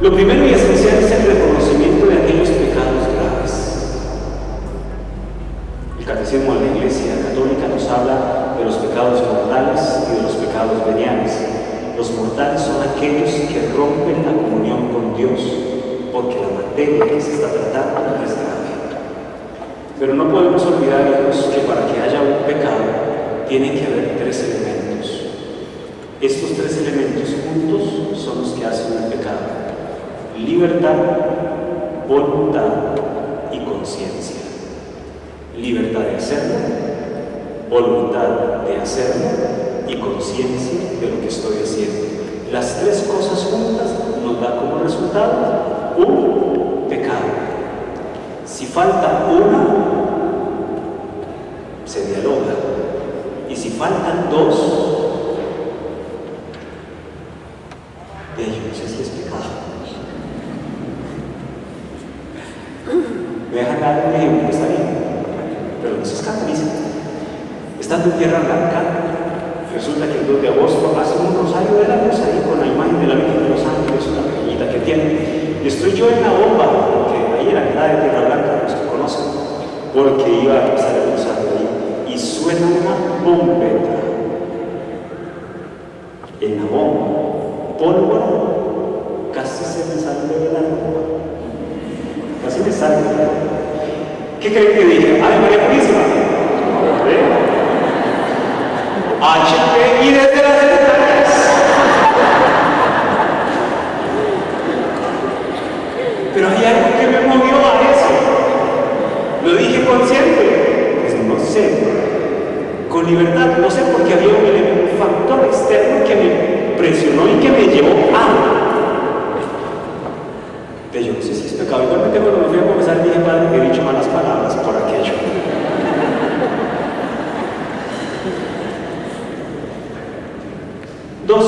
Lo primero y esencial es el reconocimiento de aquellos pecados graves. El Catecismo de la Iglesia Católica nos habla de los pecados mortales y de los pecados veniales. Los mortales son aquellos que rompen la comunión con Dios, porque la materia que se está tratando es grave. Pero no podemos olvidar, hijos, que para que haya un pecado tiene que haber tres elementos. Estos tres elementos juntos son los que hacen el pecado: libertad, voluntad y conciencia. Libertad de hacerlo, voluntad de hacerlo y conciencia de lo que estoy haciendo. Las tres cosas juntas nos da como resultado un pecado. Si falta una, se dialoga. Y si faltan dos, de ello no sé si es pecado. Me dejan dar un ejemplo, está bien, pero no se escandalizan. Estando en Tierra Blanca, resulta que el 2 de agosto hacen un rosario de la luz ahí con la imagen de la Virgen de los Ángeles, una pequeñita que tiene. Y estoy yo en la bomba, porque ahí en la entrada de Tierra Blanca, los que conocen, porque iba a empezar el rosario ahí, y suena una bombeta. En la bomba, pólvora, casi se me sale de la ropa. Casi me sale. ¿Qué creen que dije? ¡Ave María Purísima! HP y desde las entrañas. Pero hay algo que me movió a eso. Lo dije consciente. Pues no sé. Con libertad, no sé, porque había un factor externo que me presionó y que me llevó a. De yo no sé si es pecado. Igualmente cuando me fui a confesar dije, padre, he dicho malas palabras por aquello. Dos,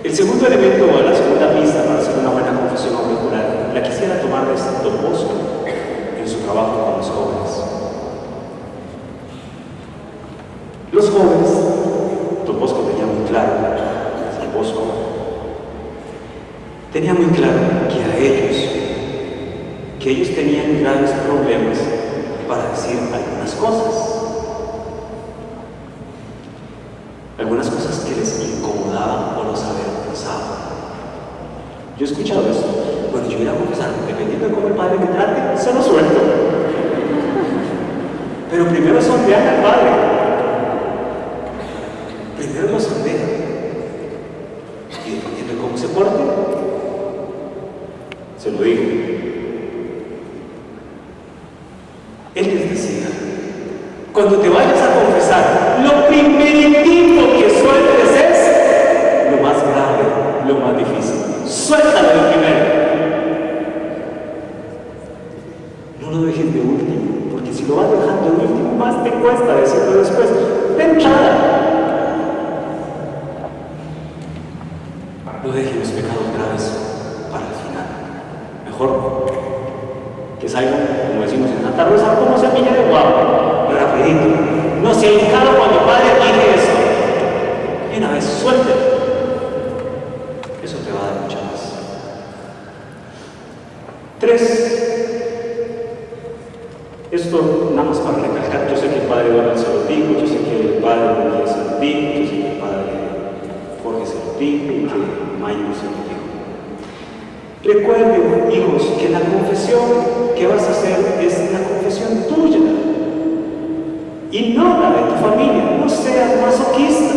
el segundo elemento o la segunda pista para hacer una buena confesión auricular la quisiera tomar de Don Bosco en su trabajo con los jóvenes. Los jóvenes, Don Bosco tenía muy claro, San Bosco tenía muy claro que ellos tenían graves problemas para decir algunas cosas. Algunas cosas que les incomodaban o no saber pensar. Yo he escuchado eso. Bueno, yo voy a confesar, dependiendo de cómo el padre me trate, se lo suelto. Pero primero sondean al padre. Primero lo sondean. Y dependiendo de cómo se porte, se lo digo. Él les decía, cuando te vayas a confesar, lo primeritito que sueltes es lo más grave, lo más difícil. Suéltalo de primero. No lo dejes de último, porque si lo vas dejando de último, más te cuesta decirlo después. De entrada. No dejes los pecados graves para el final. Mejor que salgan, como decimos en Santa Rosa, como semilla de guava, rapidito. No se ha hincado cuando el padre dije eso. Y una vez suelten. Eso te va a dar mucha paz. 3. Esto nada más para recalcar. Yo sé que el padre Donald se lo dijo, yo sé que el padre Miguel se lo dijo, yo sé que el padre Jorge se lo dijo y que Mayo se lo dijo. Recuerden, hijos, que la confesión que vas a hacer es la confesión tuya y no la de tu familia. No seas masoquista.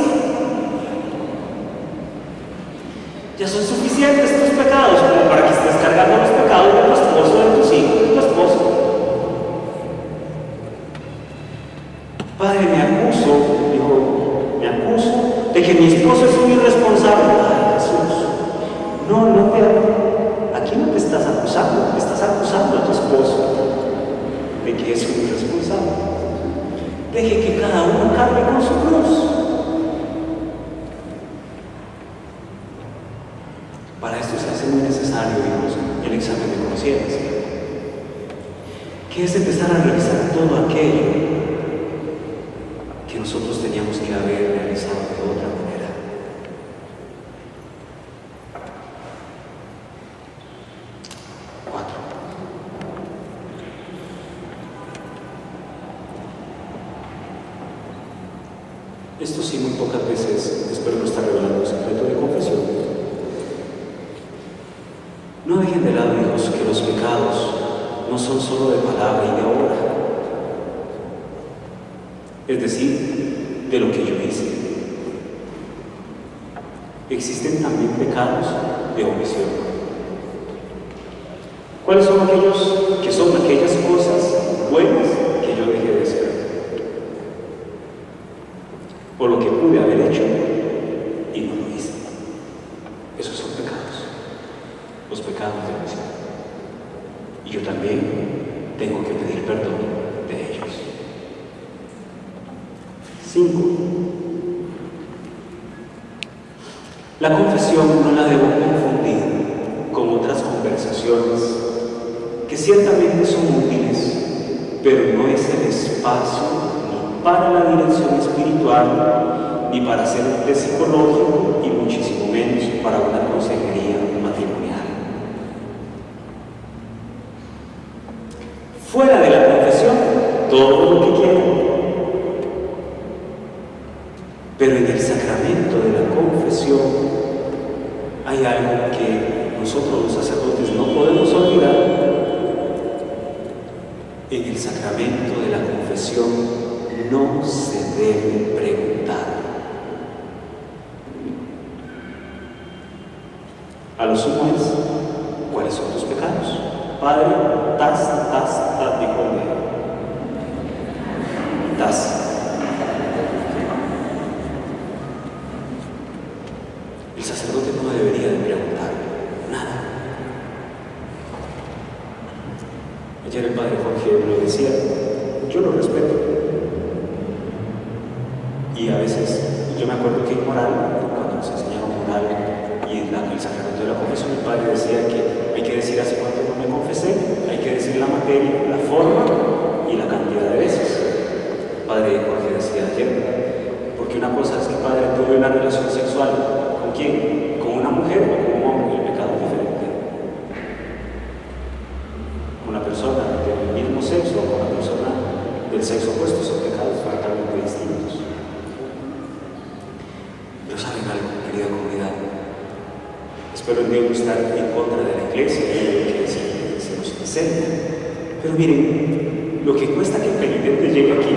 Ya son suficientes tus pecados como para que estés cargando los pecados de tu esposo, de tus hijos, de tu esposo. Padre, me acuso de que mi esposo es un irresponsable. Ay, Jesús, aquí no te estás acusando, te estás acusando a tu esposo de que es un irresponsable. Deje que cada uno cargue con su cruz. Para esto se hace muy necesario, hijos, el examen de conciencia, que es empezar a revisar todo aquello que nosotros teníamos que haber realizado de otra manera. Esto sí, muy pocas veces, espero no estar revelando un secreto de confesión. No dejen de lado, hijos, que los pecados no son solo de palabra y de obra, es decir, de lo que yo hice. Existen también pecados de omisión. ¿Cuáles son aquellos que son aquellas cosas buenas que yo dejé de hacer? O lo que pude haber hecho y no lo hice. Esos son pecados, los pecados de omisión. Y yo también tengo que pedir perdón de ellos. 5. La confesión no la debo confundir con otras conversaciones que ciertamente son útiles, pero no es el espacio ni para la dirección espiritual, ni para hacer un test psicológico, y muchísimo menos para una consejería matrimonial. Fuera de la confesión, todo lo que quieran. Pero en el sacramento de la confesión hay algo que nosotros los sacerdotes no podemos olvidar. En el sacramento de la confesión no se debe preguntar. A lo sumo es, ¿cuáles son tus pecados? Padre, dijo el sacerdote no debería de preguntar nada. Ayer el padre Jorge lo decía, yo lo respeto. Y a veces, yo me acuerdo que en moral, cuando nos enseñaron moral y en el sacramento de la confesión, el padre decía que hay que decir hace cuánto no me confesé, hay que decir la materia, la forma y la cantidad de veces. El padre Jorge decía ayer, porque una cosa es que el padre tuvo una relación sexual, ¿con quién? ¿Con una mujer o con un hombre? El pecado es diferente. Con una persona del mismo sexo o con una persona del sexo opuesto son pecados radicalmente distintos. Pero saben algo, querida comunidad, espero en Dios no estar en contra de la iglesia y de lo que se nos enseña. Pero miren, lo que cuesta que el penitente llegue aquí,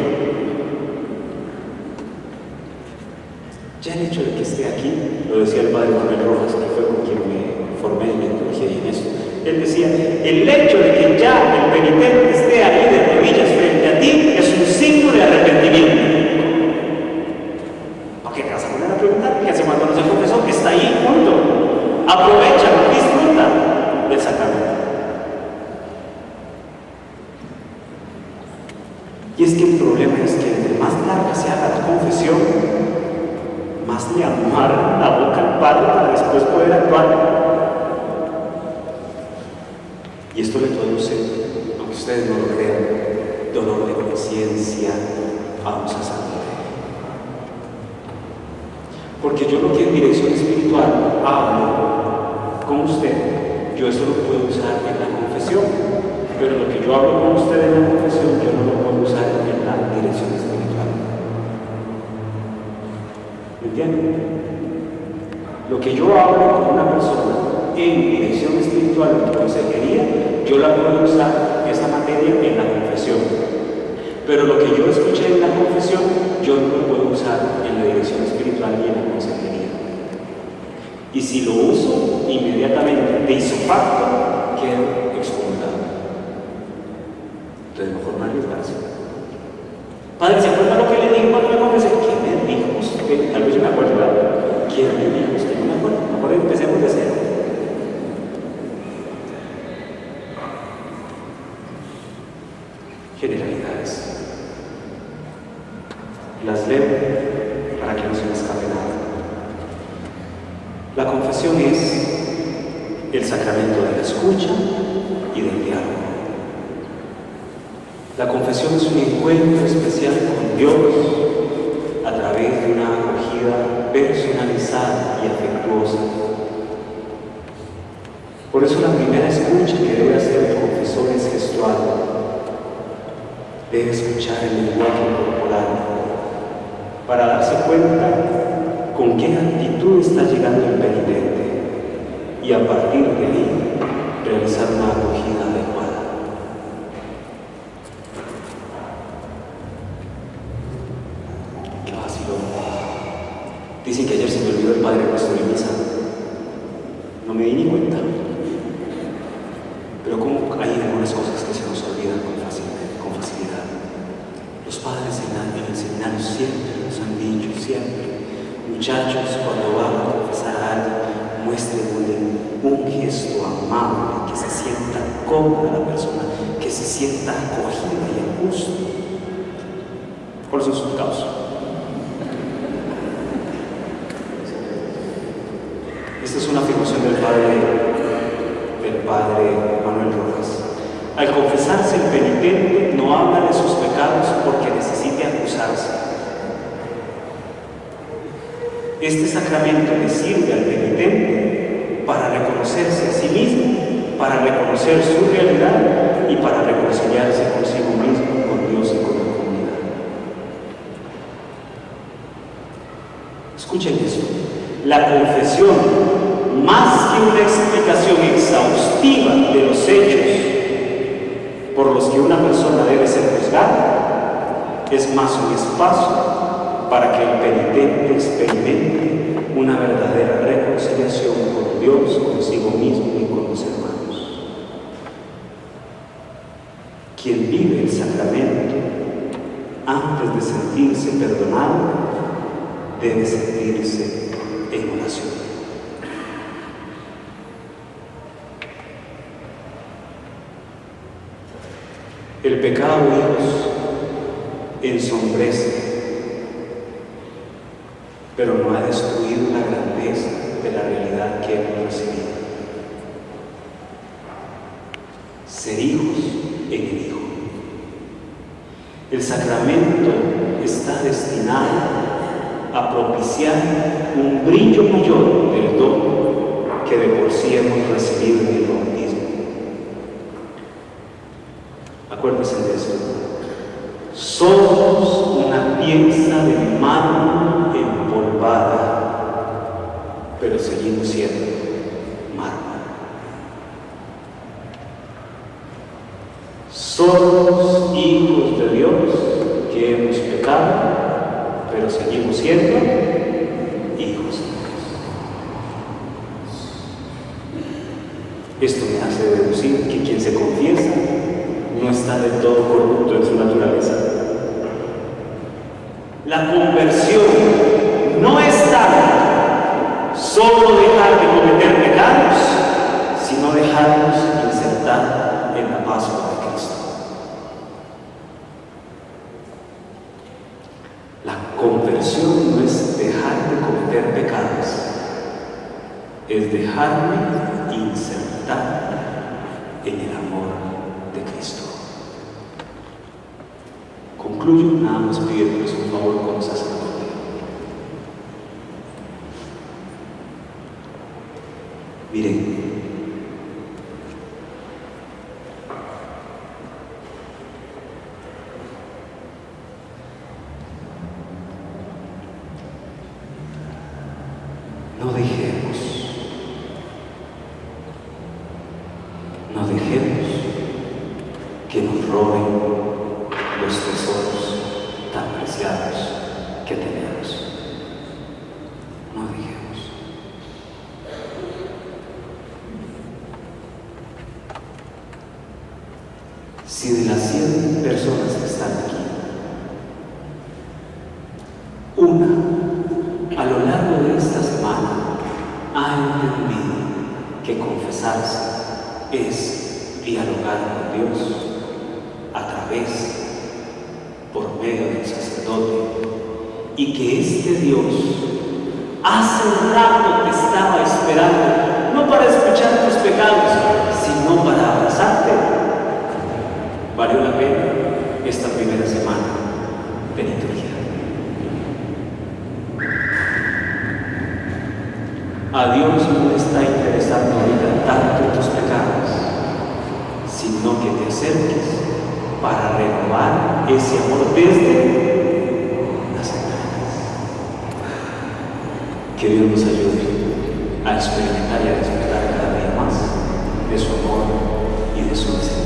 ya el hecho de que esté aquí, lo decía el padre Manuel Rojas, que fue con quien me formé en liturgia y en esto. Él decía, el hecho de que ya el penitente esté ahí de rodillas frente a ti es un signo de arrepentimiento. ¿Por qué te vas a poner a preguntar? ¿Qué hace cuando no se confesó? Está ahí, punto. Aprovecha, disfruta del sacramento. Y es que el problema es que entre más larga se haga la confesión, más le amarra la boca al padre para después poder actuar. Y esto le produce, aunque ustedes no lo crean, dolor de conciencia a un sacerdote. Porque yo lo que en dirección espiritual hablo con usted, yo eso lo puedo usar en la confesión, pero lo que yo hablo con usted en la confesión, yo no lo puedo usar en la dirección espiritual. ¿Me entienden? Lo que yo hablo con una persona en dirección espiritual, en consejería, yo la puedo usar, esa materia, en la confesión. Pero lo que yo escuché en la confesión, yo no lo puedo usar en la dirección espiritual y en la consejería. Y si lo uso, inmediatamente de isopacto, quedo excomulgado. Entonces, mejor no arriesgarse. Padre, ¿se acuerda lo que le dijo cuando me confesé? ¿Qué me dijo usted? Tal vez yo me acuerdo, ¿verdad? ¿Quién me dijo usted? No me acuerdo. Mejor empecemos de cero. Generalidades. Las leo para que no se me escape nada. La confesión es el sacramento de la escucha y del diálogo. La confesión es un encuentro especial con Dios a través de una acogida personalizada y afectuosa. Por eso la primera escucha que debe hacer el confesor es gestual. Debe escuchar el lenguaje corporal para darse cuenta con qué actitud está llegando el penitente y a partir de ahí realizar una acogida adecuada. Qué vacilón. Dicen que ayer se me olvidó el Padre Nuestro en misa. No me di ni cuenta. Pero como hay algunas cosas que se nos olvidan con facilidad. Los padres en el seminario siempre nos han dicho, siempre, muchachos, cuando van a confesar a alguien, muéstrenle un gesto amable, que se sienta cómoda la persona, que se sienta acogida y a gusto. ¿Cuáles son sus pecados? Esta es una afirmación del padre Manuel Rojas. Al confesarse, el penitente no habla de sus pecados porque necesite acusarse. Este sacramento le sirve al penitente para reconocerse a sí mismo, para reconocer su realidad y para reconciliarse consigo mismo, con Dios y con la comunidad. Escuchen esto. La confesión, más que una explicación exhaustiva de los hechos por los que una persona debe ser juzgada, es más un espacio para que el penitente experimente una verdadera reconciliación con Dios, consigo mismo y con los hermanos. Quien vive el sacramento, antes de sentirse perdonado, debe sentirse en oración. El pecado, hijos, ensombrece, pero no ha destruido la grandeza de la realidad que hemos recibido. Ser hijos en el Hijo. El sacramento está destinado a propiciar un brillo mayor del don que de por sí hemos recibido en el bautismo. Acuérdense de eso. Somos una pieza de mármol empolvada, pero seguimos siendo mármol. Somos hijos de Dios que hemos pecado, pero seguimos siendo hijos de Dios. Esto me hace deducir que quien se confiesa no está del todo corrupto en su naturaleza. La conversión no es tanto solo dejar de cometer pecados, sino dejarnos insertar en la Pascua de Cristo. La conversión no es dejar de cometer pecados, es dejarme insertar en el amor de Cristo. Concluyo nada más pidiéndoles un favor como sacerdote. Miren, no dejemos que nos roben los tesoros tan preciados que tenemos. No dejemos. Si de las 100 personas que están aquí, una a lo largo de esta semana ha entendido que confesarse es dialogar con Dios a través, por medio del sacerdote, y que este Dios hace rato te estaba esperando, no para escuchar tus pecados, sino para abrazarte. Valió la pena esta primera semana de liturgia. A Dios no le está interesando ahorita tanto tus pecados, sino que te acerques para renovar ese amor desde las entrañas. Que Dios nos ayude a experimentar y a despertar cada día más de su amor y de su misericordia.